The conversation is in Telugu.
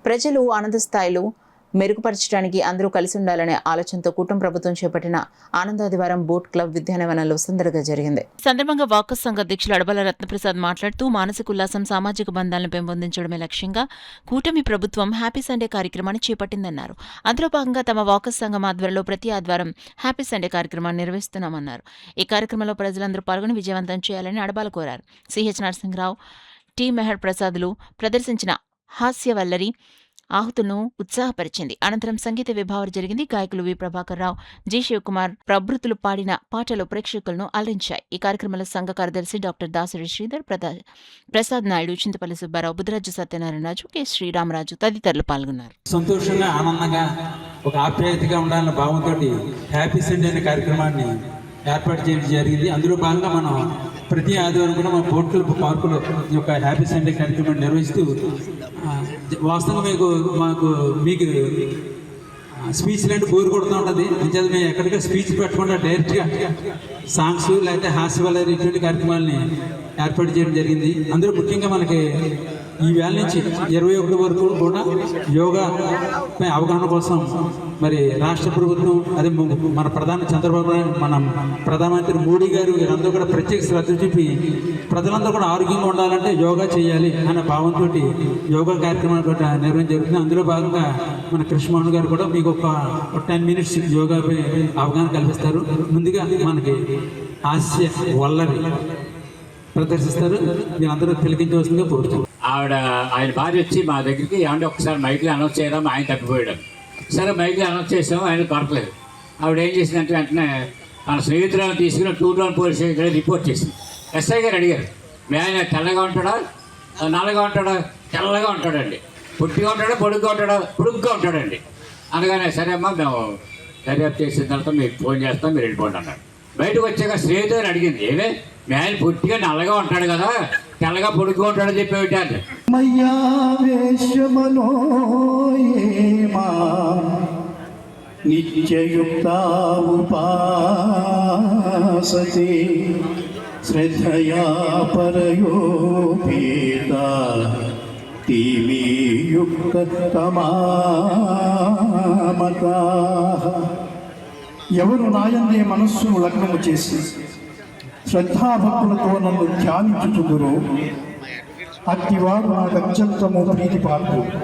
ప్రజలు ఆనంద స్థాయిలు మెరుగుపరచడానికి అందరూ కలిసి ఉండాలనే ఆలోచనతో కూటమి ప్రభుత్వం చేపట్టిన ఆనందాదివారం బోట్ క్లబ్ విద్యానవనంలో సందడిగా జరిగింది. సందర్భంగా వాకస్ సంఘ అధ్యక్షులు అడబల రత్నప్రసాద్ మాట్లాడుతూ మానసిక ఉల్లాసం, సామాజిక బంధాలను పెంపొందించడమే లక్ష్యంగా కూటమి ప్రభుత్వం హ్యాపీ సండే కార్యక్రమాన్ని చేపట్టిందన్నారు. అందులో భాగంగా తమ వాకస్ సంఘం ఆధ్వర్యంలో ప్రతి ఆదివారం హ్యాపీ సండే కార్యక్రమాన్ని నిర్వహిస్తున్నామన్నారు. ఈ కార్యక్రమంలో ప్రజలందరూ పాల్గొని విజయవంతం చేయాలని అడబాల కోరారు. సిహెచ్ నరసింహరావు, టి మెహర్ ప్రసాదులు ప్రదర్శించిన హాస్యవల్లరి ఆహుతులను ఉత్సాహపరిచింది. అనంతరం సంగీత విభావన జరిగింది. గాయకులు వి ప్రభాకర్ రావు, జి శివకుమార్ ప్రభృతులు పాడిన పాటలు ప్రేక్షకులను అలరించాయి. ఈ కార్యక్రమంలో సంఘ కార్యదర్శి డాక్టర్ దాసరి శ్రీధర్, ప్రసాద్ నాయుడు, చింతపల్లి సుబ్బారావు, బుద్ధరాజు సత్యనారాయణరాజు, కె శ్రీరామరాజు తదితరులు పాల్గొన్నారు. సంతోషంగా, ఆనందంగా, ఒక ఆప్యాయతగా ఉండాలన్న భావంతో హ్యాపీ సండే అనే కార్యక్రమాన్ని ఏర్పాటు చేయడం జరిగింది. అందులో భాగంగా మనం ప్రతి ఆదివారం కూడా మన బోట్ క్లబ్ పార్కులో ఈ యొక్క హ్యాపీ సండే కార్యక్రమాన్ని నిర్వహిస్తూ వాస్తవంగా మీకు స్పీచ్ లాంటి బోర్ కొడుతూ ఉంటుంది. అంచేది మేము ఎక్కడికి స్పీచ్ పెట్టకుండా డైరెక్ట్గా సాంగ్స్ లేకపోతే హాస్యవల్లరి ఇటువంటి కార్యక్రమాలని ఏర్పాటు చేయడం జరిగింది. అందులో ముఖ్యంగా మనకి ఈ వేళ నుంచి 21 వరకు కూడా యోగాపై అవగాహన కోసం మరి రాష్ట్ర ప్రభుత్వం, అదే మన చంద్రబాబు నాయుడు, మన ప్రధానమంత్రి మోడీ గారు వీరందరూ కూడా ప్రత్యేక శ్రద్ధ చూపి ప్రజలందరూ కూడా ఆరోగ్యంగా ఉండాలంటే యోగా చేయాలి అనే భావంతో యోగా కార్యక్రమాలు కూడా నిర్వహణ జరుగుతుంది. అందులో భాగంగా మన కృష్ణమోహన్ గారు కూడా మీకు ఒక 10 మినిట్స్ యోగాపై అవగాహన కల్పిస్తారు. ముందుగా మనకి హాస్య వల్లరి ప్రదర్శిస్తారు. మీరందరూ తిలకించవలసిందిగా కోరుతాం. ఆయన భార్య వచ్చి మా దగ్గరికి ఏమంటే ఒకసారి మైక్లో అనౌన్స్ చేయడం, ఆయన తప్పిపోయాడు. సరే మైక్లో అనౌన్స్ చేసాము, ఆయన దొరకలేదు. ఆవిడ ఏం చేసిందంటే వెంటనే మన స్నేహితులను తీసుకుని 2 పోలీస్ స్టేషన్ రిపోర్ట్ చేసింది. ఎస్ఐ గారు అడిగారు, మీ ఆయన తెల్లగా ఉంటాడా, నల్లగా ఉంటాడా? తెల్లగా ఉంటాడండి. పొట్టిగా ఉంటాడా, పొడుగ్గా ఉంటాడండి. అనగానే సరే అమ్మా, మేము దర్యాప్తు చేసిన తర్వాత మీకు ఫోన్ చేస్తాం, మీరు వెళ్ళిపోండి అన్నాడు. బయటకు వచ్చాక స్నేహితులను అడిగింది, ఏమే మీ ఆయన పొట్టిగా నల్లగా ఉంటాడు కదా, తెల్లగా పొడుగ్గా ఉంటాడని చెప్పి పెట్టారు. నిత్యయుక్తావుపాసతే శ్రద్ధయా పరయోపేత తీమీయుక్తమామతాః. ఎవరు నాయందే మనస్సును లగ్నము చేసి శ్రద్ధాభక్తులతో నన్ను ధ్యానించుచుందురో అట్టివారు నాకు అత్యంతము ప్రీతిపాత్రుడు.